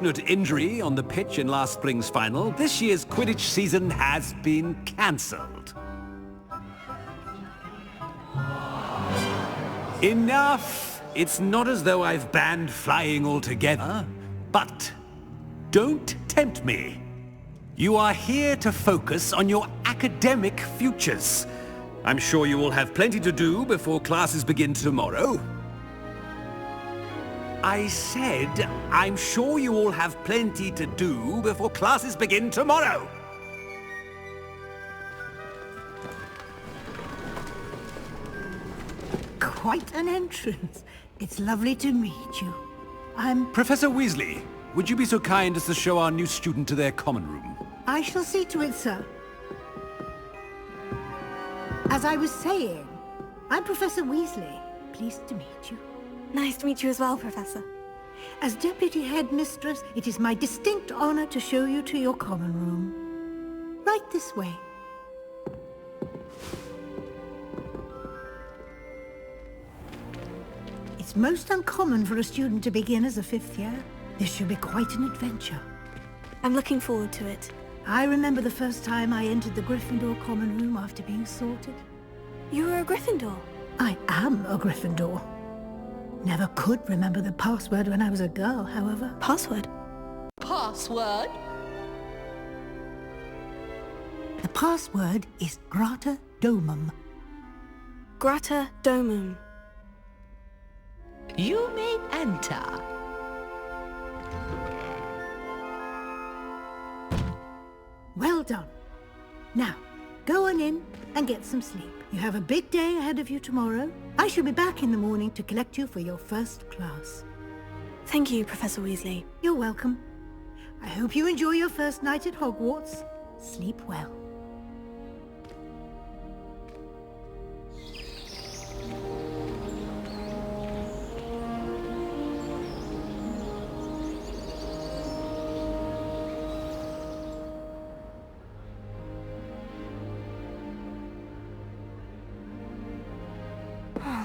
injury on the pitch in last spring's final, this year's Quidditch season has been cancelled. Enough! It's not as though I've banned flying altogether, but don't tempt me. You are here to focus on your academic futures. I'm sure you will have plenty to do before classes begin tomorrow. I said, I'm sure you all have plenty to do before classes begin tomorrow. Quite an entrance. It's lovely to meet you. I'm... Professor Weasley, would you be so kind as to show our new student to their common room? I shall see to it, sir. As I was saying, I'm Professor Weasley. Pleased to meet you. Nice to meet you as well, Professor. As Deputy Headmistress, it is my distinct honor to show you to your common room. Right this way. It's most uncommon for a student to begin as a fifth year. This should be quite an adventure. I'm looking forward to it. I remember the first time I entered the Gryffindor common room after being sorted. You were a Gryffindor? I am a Gryffindor. Never could remember the password when I was a girl, however. Password? Password? The password is Grata Domum. Grata Domum. You may enter. Well done. Now, go on in and get some sleep. You have a big day ahead of you tomorrow. I shall be back in the morning to collect you for your first class. Thank you, Professor Weasley. You're welcome. I hope you enjoy your first night at Hogwarts. Sleep well.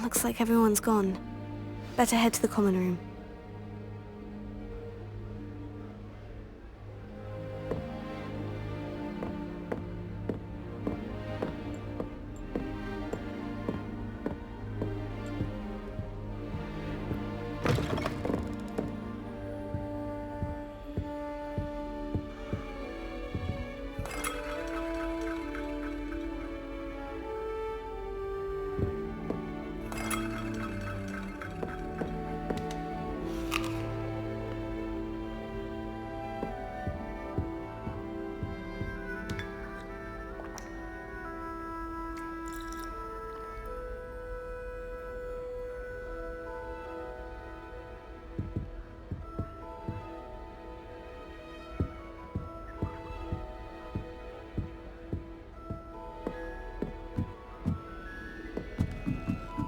Looks like everyone's gone. Better head to the common room.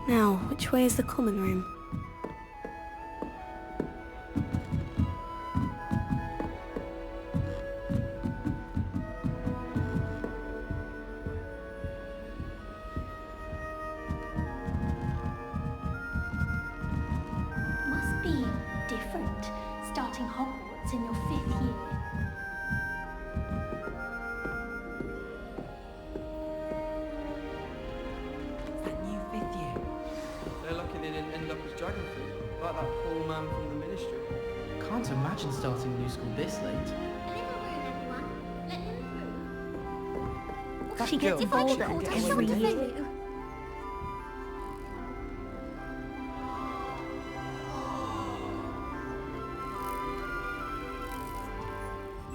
Now, which way is the common room? Must be different, starting Hogwarts in your 5th year. That new 5th year. They're lucky they didn't end up as dragon fruit, like that poor man from the ministry. Can't imagine starting a new school this late. A little room, everyone. Let him through. She gets older every year.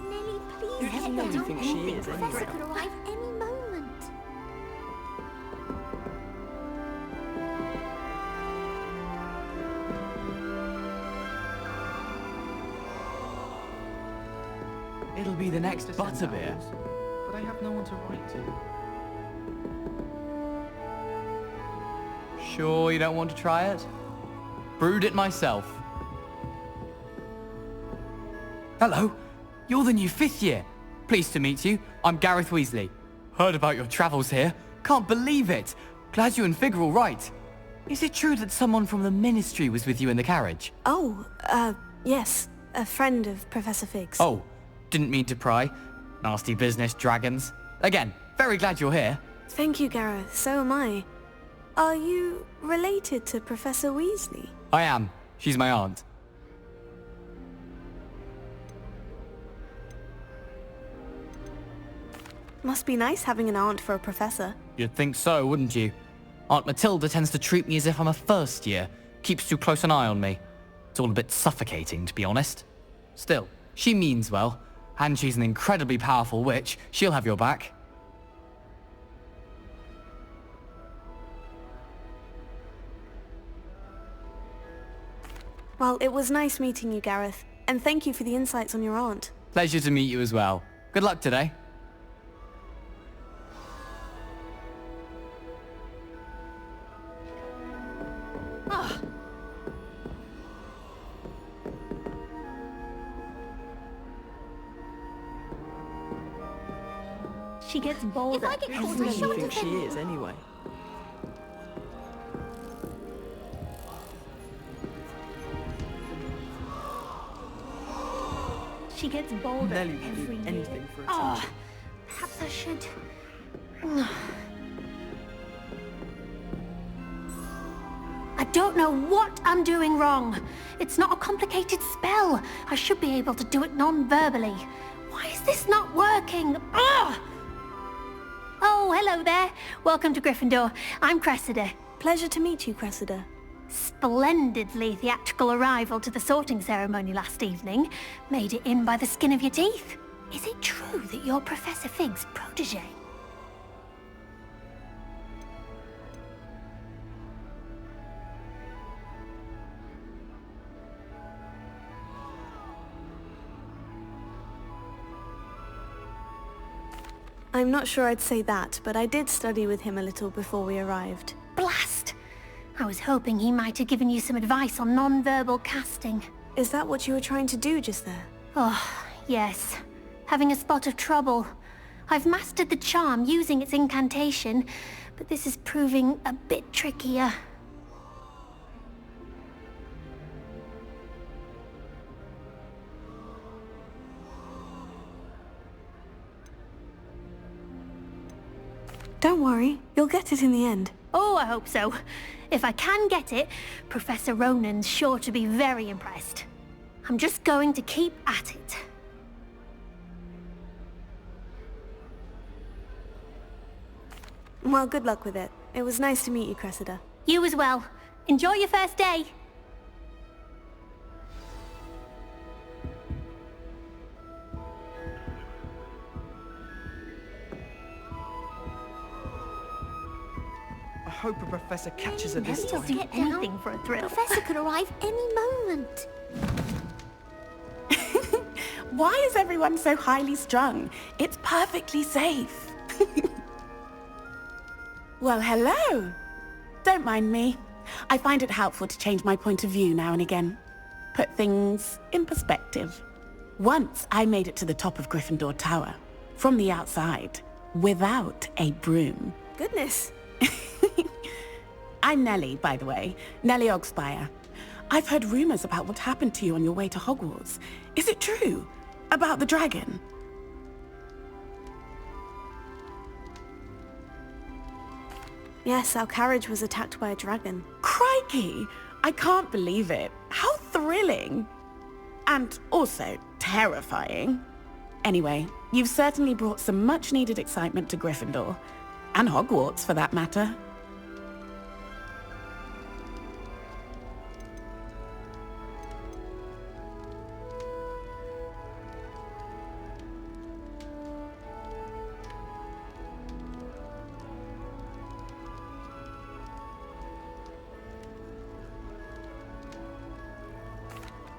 Lily, please Who doesn't know who thinks she is, The anyway? professor could arrive any moment. It'll be the next Butterbeer. But I have no one to write to. Sure you don't want to try it? Brewed it myself. Hello, you're the new 5th year. Pleased to meet you. I'm Gareth Weasley. Heard about your travels here. Can't believe it. Glad you and Fig are all right. Is it true that someone from the Ministry was with you in the carriage? Oh, yes. a friend of Professor Fig's. Oh, didn't mean to pry. Nasty business, dragons. Again, very glad you're here. Thank you, Gareth. So am I. Are you related to Professor Weasley? I am. She's my aunt. Must be nice having an aunt for a professor. You'd think so, wouldn't you? Aunt Matilda tends to treat me as if I'm a first year. Keeps too close an eye on me. It's all a bit suffocating, to be honest. Still, she means well. And she's an incredibly powerful witch. She'll have your back. Well, it was nice meeting you, Gareth. And thank you for the insights on your aunt. Pleasure to meet you as well. Good luck today. She gets bolder. If I get caught, Who I do show you it think to she them. is, anyway? She gets bolder Nelly would every do year. anything for Oh, attention. perhaps I should. I don't know what I'm doing wrong. It's not a complicated spell. I should be able to do it non-verbally. Why is this not working? Ugh! Oh, hello there. Welcome to Gryffindor. I'm Cressida. Pleasure to meet you, Cressida. Splendidly theatrical arrival to the sorting ceremony last evening. Made it in by the skin of your teeth. Is it true that you're Professor Fig's protege? I'm not sure I'd say that, but I did study with him a little before we arrived. Blast! I was hoping he might have given you some advice on non-verbal casting. Is that what you were trying to do just there? Oh, yes. Having a spot of trouble. I've mastered the charm using its incantation, but this is proving a bit trickier. Don't worry, you'll get it in the end. Oh, I hope so. If I can get it, Professor Ronan's sure to be very impressed. I'm just going to keep at it. Well, good luck with it. It was nice to meet you, Cressida. You as well. Enjoy your first day. I hope a professor catches her this Nelly will time. do anything for a thrill. Professor could arrive any moment. Why is everyone so highly strung? It's perfectly safe. Well, hello. Don't mind me. I find it helpful to change my point of view now and again. Put things in perspective. Once I made it to the top of Gryffindor Tower, from the outside, without a broom. Goodness. I'm Nellie, by the way. Nellie Ogspire. I've heard rumors about what happened to you on your way to Hogwarts. Is it true? About the dragon? Yes, our carriage was attacked by a dragon. Crikey! I can't believe it. How thrilling! And also terrifying. Anyway, you've certainly brought some much-needed excitement to Gryffindor. And Hogwarts, for that matter.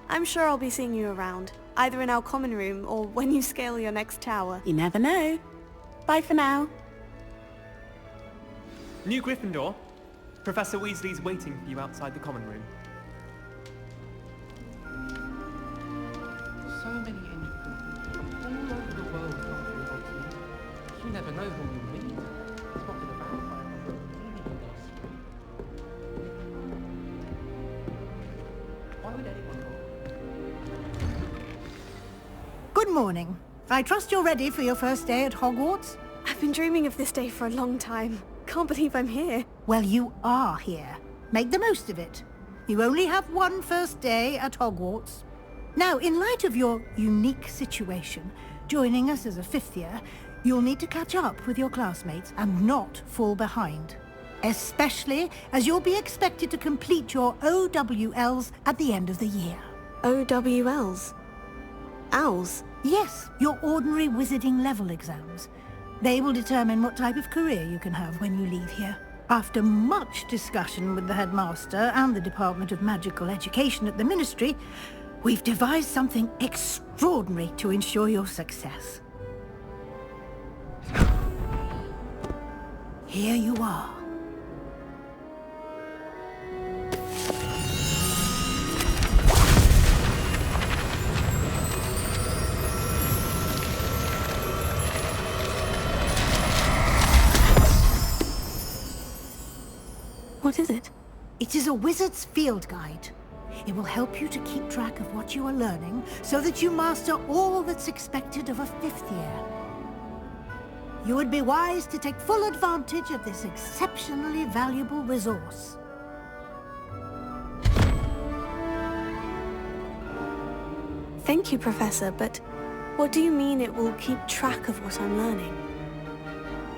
I'm sure I'll be seeing you around, either in our common room or when you scale your next tower. You never know. Bye for now. New Gryffindor, Professor Weasley's waiting for you outside the common room. So many angels from all over the world come through Hogwarts. You never know who you'll meet. Spotted a vampire on the evening last week. Why would anyone go? morning. I trust you're ready for your first day at Hogwarts? I've been dreaming of this day for a long time. Can't believe I'm here. Well, you are here. Make the most of it. You only have one first day at Hogwarts. Now, in light of your unique situation, joining us as a fifth year, you'll need to catch up with your classmates and not fall behind. Especially as you'll be expected to complete your OWLs at the end of the year. OWLs? Owls? Yes, your ordinary wizarding level exams. They will determine what type of career you can have when you leave here. After much discussion with the headmaster and the Department of Magical Education at the Ministry, we've devised something extraordinary to ensure your success. Here you are. What is it? It is a wizard's field guide. It will help you to keep track of what you are learning so that you master all that's expected of a fifth year. You would be wise to take full advantage of this exceptionally valuable resource. Thank you, Professor, but what do you mean it will keep track of what I'm learning?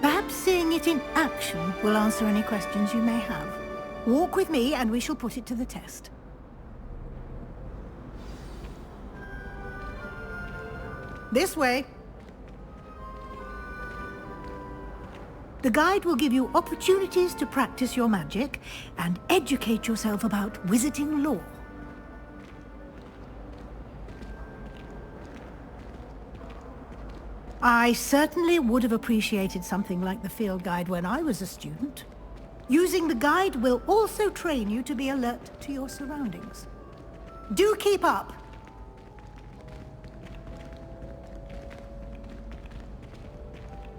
Perhaps seeing it in action will answer any questions you may have. Walk with me and we shall put it to the test. This way. The guide will give you opportunities to practice your magic and educate yourself about wizarding lore. I certainly would have appreciated something like the field guide when I was a student. Using the guide will also train you to be alert to your surroundings. Do keep up!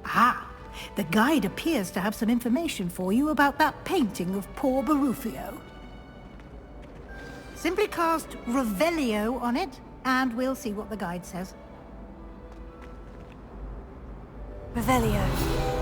Ah, the guide appears to have some information for you about that painting of poor Barufio. Simply cast Revelio on it, and we'll see what the guide says. Revelio.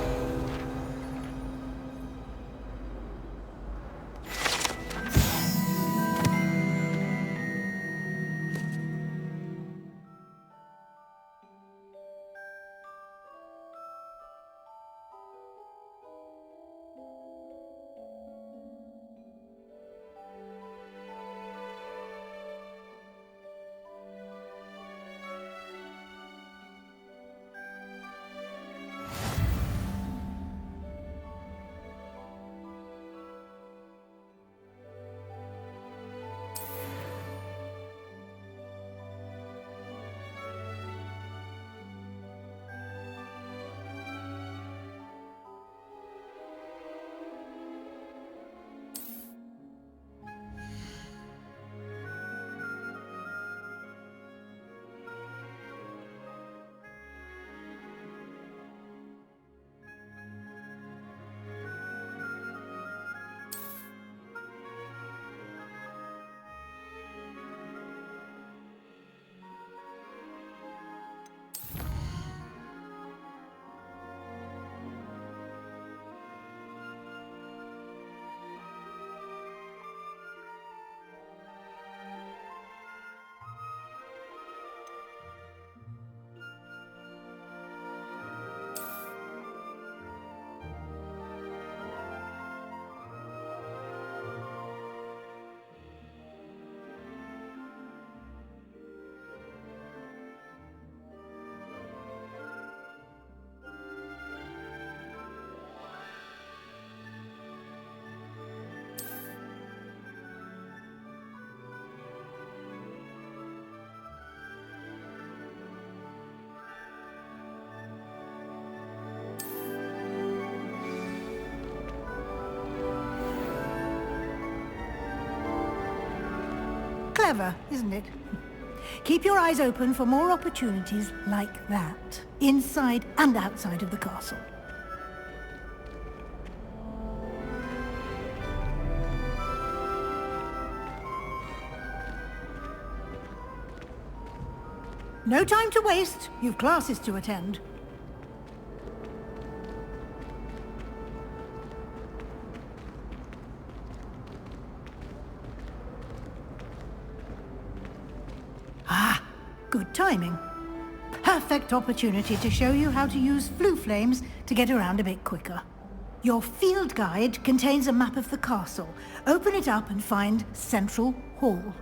Clever, isn't it? Keep your eyes open for more opportunities like that, inside and outside of the castle. No time to waste. You've classes to attend. Ah, good timing. Perfect opportunity to show you how to use flue flames to get around a bit quicker. Your field guide contains a map of the castle. Open it up and find Central Hall.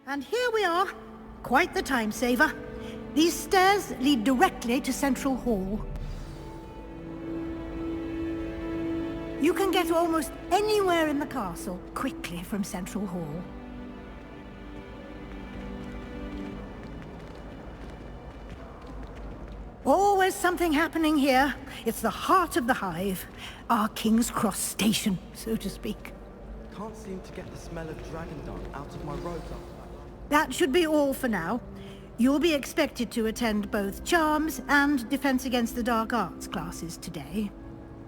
And here we are. Quite the time saver. These stairs lead directly to Central Hall. You can get almost anywhere in the castle quickly from Central Hall. Always something happening here. It's the heart of the hive. Our King's Cross station, so to speak. Can't seem to get the smell of dragon dung out of my robes after that. That should be all for now. You'll be expected to attend both Charms and Defense Against the Dark Arts classes today.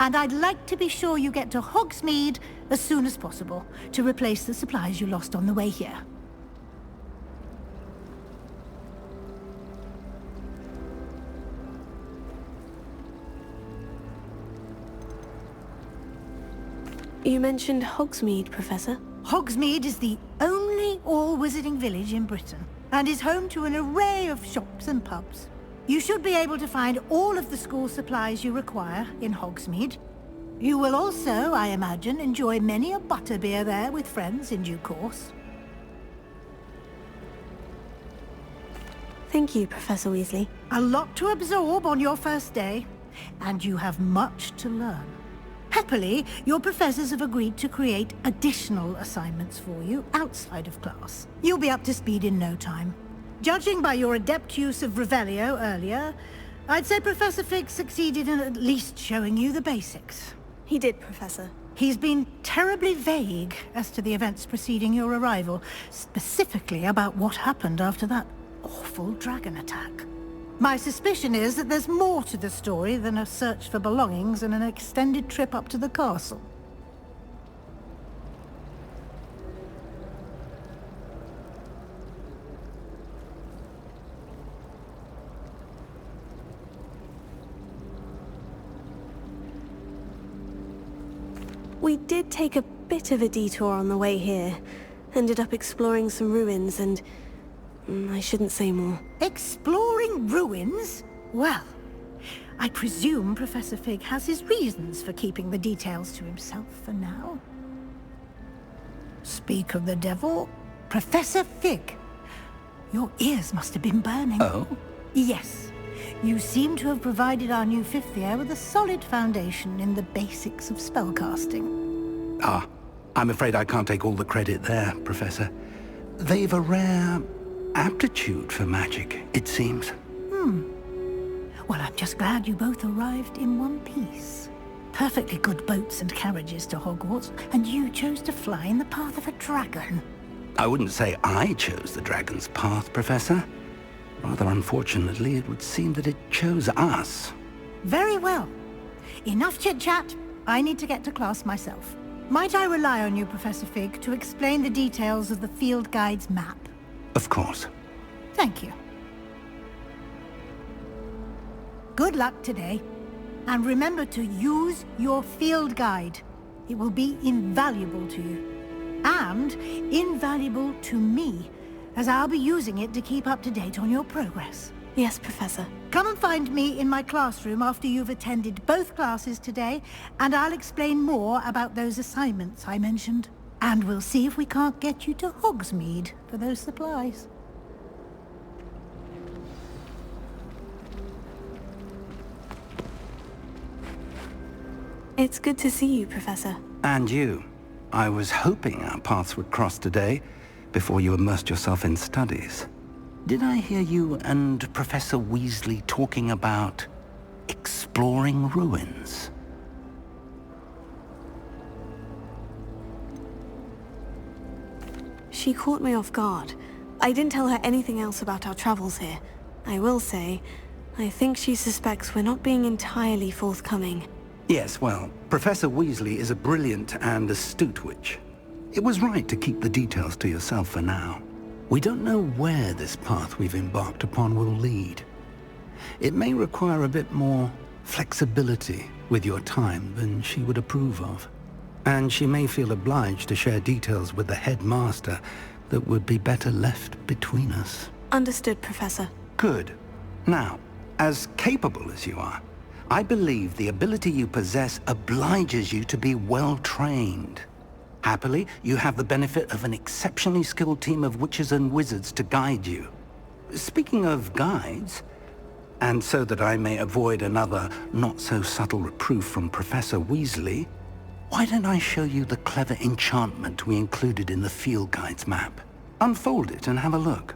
And I'd like to be sure you get to Hogsmeade as soon as possible to replace the supplies you lost on the way here. You mentioned Hogsmeade, Professor. Hogsmeade is the only all-wizarding village in Britain, and is home to an array of shops and pubs. You should be able to find all of the school supplies you require in Hogsmeade. You will also, I imagine, enjoy many a butterbeer there with friends in due course. Thank you, Professor Weasley. A lot to absorb on your first day, and you have much to learn. Happily, your professors have agreed to create additional assignments for you outside of class. You'll be up to speed in no time. Judging by your adept use of Revelio earlier, I'd say Professor Fig succeeded in at least showing you the basics. He did, Professor. He's been terribly vague as to the events preceding your arrival, specifically about what happened after that awful dragon attack. My suspicion is that there's more to the story than a search for belongings and an extended trip up to the castle. We did take a bit of a detour on the way here. Ended up exploring some ruins and... I shouldn't say more. Exploring ruins? Well, I presume Professor Fig has his reasons for keeping the details to himself for now. Speak of the devil, Professor Fig. Your ears must have been burning. Oh? Yes. You seem to have provided our new fifth year with a solid foundation in the basics of spellcasting. Ah, I'm afraid I can't take all the credit there, Professor. They've a rare aptitude for magic, it seems. Well, I'm just glad you both arrived in one piece. Perfectly good boats and carriages to Hogwarts, and you chose to fly in the path of a dragon. I wouldn't say I chose the dragon's path, Professor. Rather unfortunately, it would seem that it chose us. Very well. Enough chit-chat. I need to get to class myself. Might I rely on you, Professor Fig, to explain the details of the field guide's map? Of course. Thank you. Good luck today. And remember to use your field guide. It will be invaluable to you. And invaluable to me, as I'll be using it to keep up to date on your progress. Yes, Professor. Come and find me in my classroom after you've attended both classes today, and I'll explain more about those assignments I mentioned. And we'll see if we can't get you to Hogsmeade for those supplies. It's good to see you, Professor. And you. I was hoping our paths would cross today, before you immersed yourself in studies. Did I hear you and Professor Weasley talking about exploring ruins? She caught me off guard. I didn't tell her anything else about our travels here. I will say, I think she suspects we're not being entirely forthcoming. Yes, well, Professor Weasley is a brilliant and astute witch. It was right to keep the details to yourself for now. We don't know where this path we've embarked upon will lead. It may require a bit more flexibility with your time than she would approve of. And she may feel obliged to share details with the headmaster that would be better left between us. Understood, Professor. Good. Now, as capable as you are, I believe the ability you possess obliges you to be well-trained. Happily, you have the benefit of an exceptionally skilled team of witches and wizards to guide you. Speaking of guides, and so that I may avoid another not-so-subtle reproof from Professor Weasley, why don't I show you the clever enchantment we included in the field guide's map? Unfold it and have a look.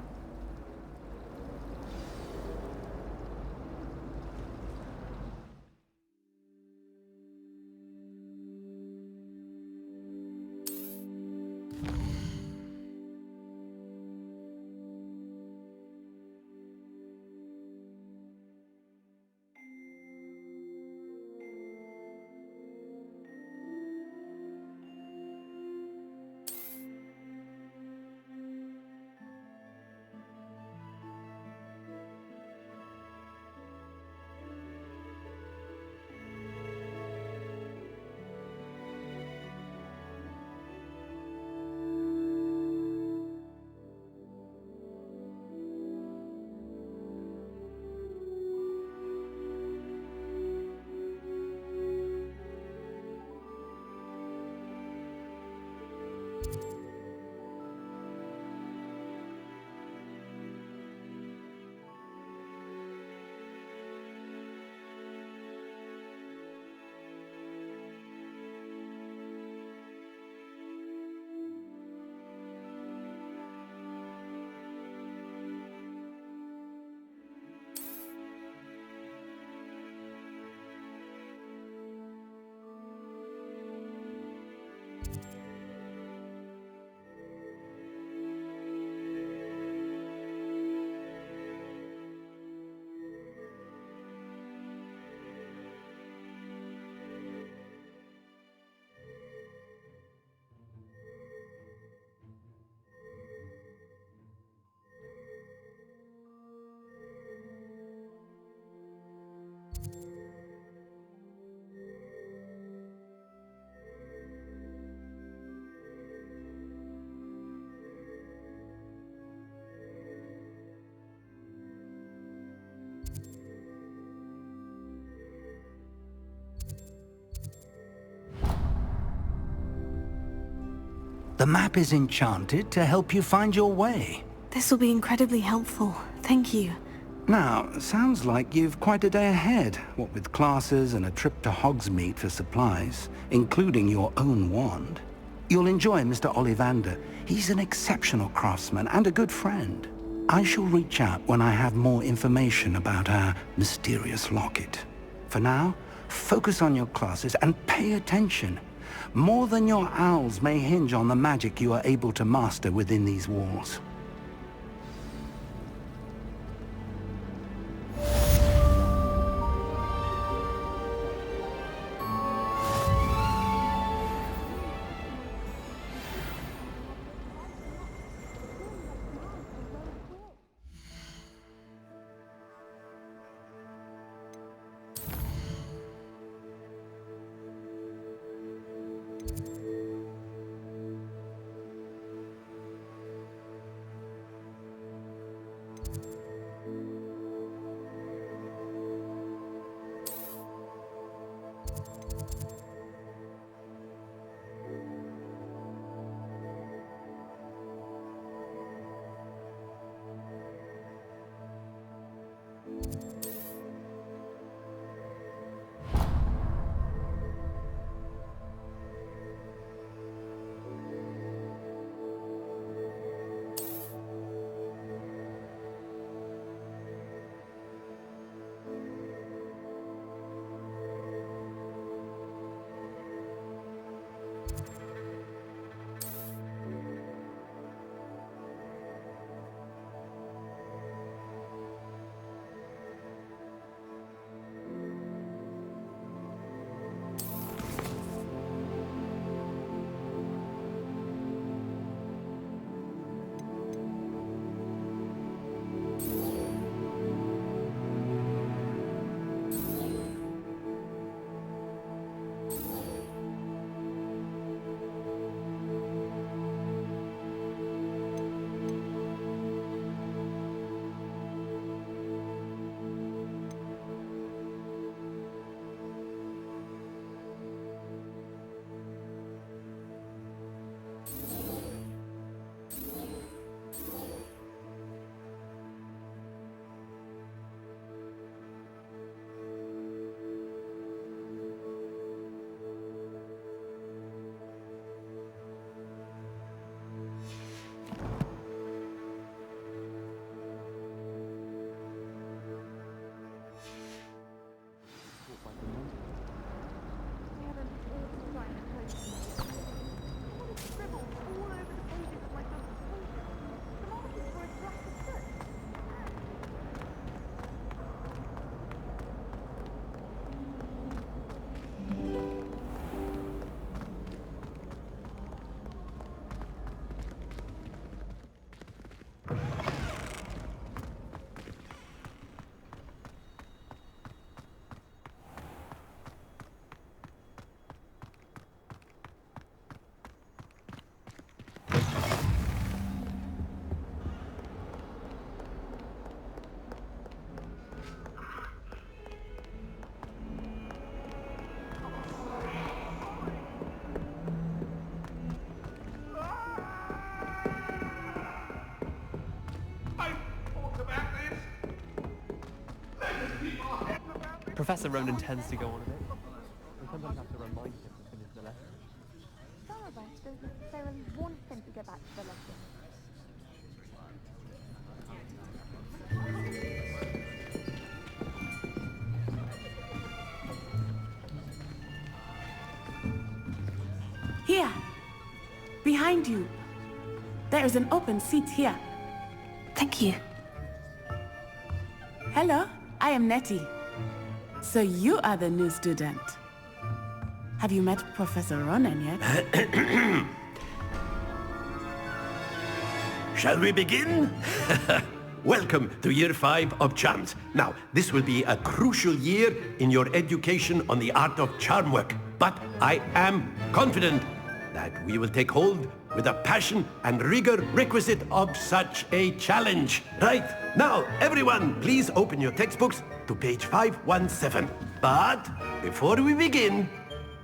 The map is enchanted to help you find your way. This will be incredibly helpful. Thank you. Now, sounds like you've quite a day ahead, what with classes and a trip to Hogsmeade for supplies, including your own wand. You'll enjoy Mr. Ollivander. He's an exceptional craftsman and a good friend. I shall reach out when I have more information about our mysterious locket. For now, focus on your classes and pay attention. More than your owls may hinge on the magic you are able to master within these walls. Professor Ronan tends to go on a bit. We sometimes have to remind him to finish the lesson. Some of us don't necessarily want him to get back to the lesson. Here! Behind you! There is an open seat here. Thank you. Hello, I am Nettie. So you are the new student. Have you met Professor Ronan yet? Shall we begin? Welcome to Year 5 of Charms. Now, this will be a crucial year in your education on the art of charm work. But I am confident that we will take hold with the passion and rigor requisite of such a challenge. Right, now everyone, please open your textbooks to page 517. But before we begin,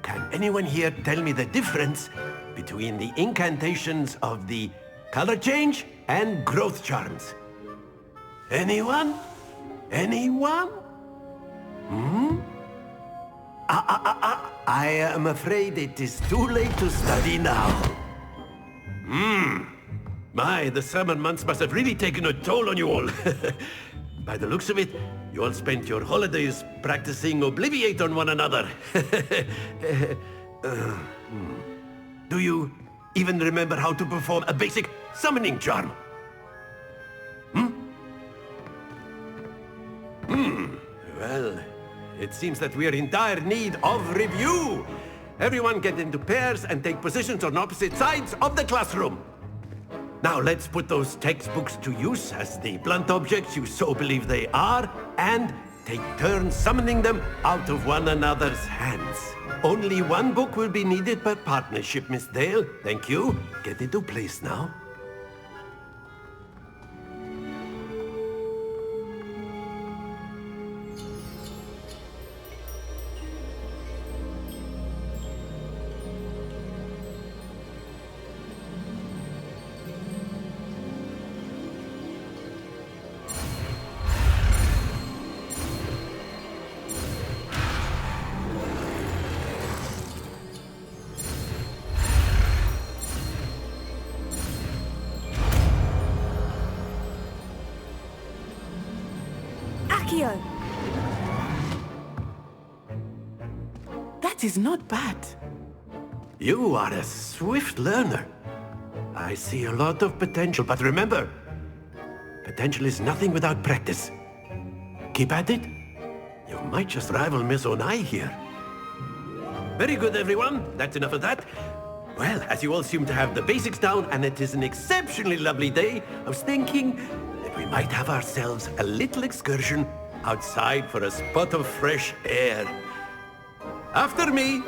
can anyone here tell me the difference between the incantations of the color change and growth charms? Anyone? Anyone? I am afraid it is too late to study now. My, the summer months must have really taken a toll on you all. By the looks of it, you all spent your holidays practicing Obliviate on one another. Do you even remember how to perform a basic summoning charm? Well, it seems that we are in dire need of review. Everyone get into pairs and take positions on opposite sides of the classroom. Now let's put those textbooks to use as the blunt objects you so believe they are, and take turns summoning them out of one another's hands. Only one book will be needed per partnership, Miss Dale. Thank you. Get into place now. That is not bad. You are a swift learner. I see a lot of potential, but remember, potential is nothing without practice. Keep at it. You might just rival Miss Onai here. Very good, everyone. That's enough of that. Well, as you all seem to have the basics down, and it is an exceptionally lovely day, I was thinking that we might have ourselves a little excursion outside for a spot of fresh air. After me!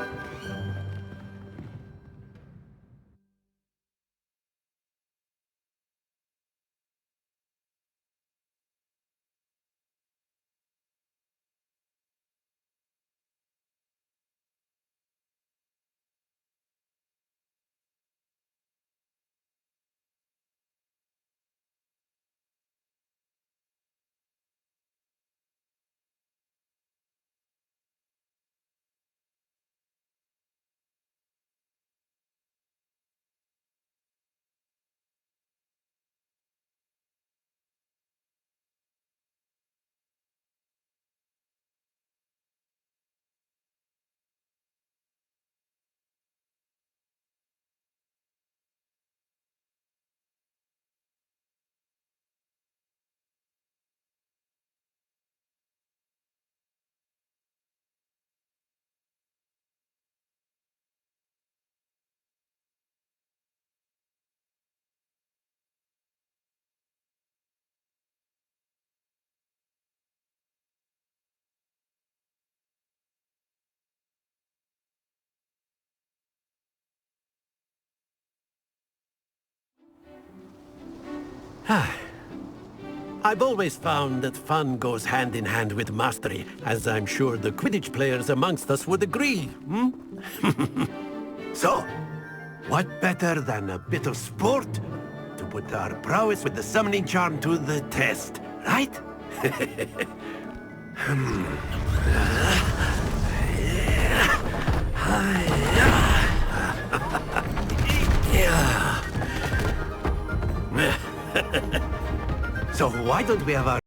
I've always found that fun goes hand in hand with mastery, as I'm sure the Quidditch players amongst us would agree, So, what better than a bit of sport to put our prowess with the summoning charm to the test, right? So why don't we have our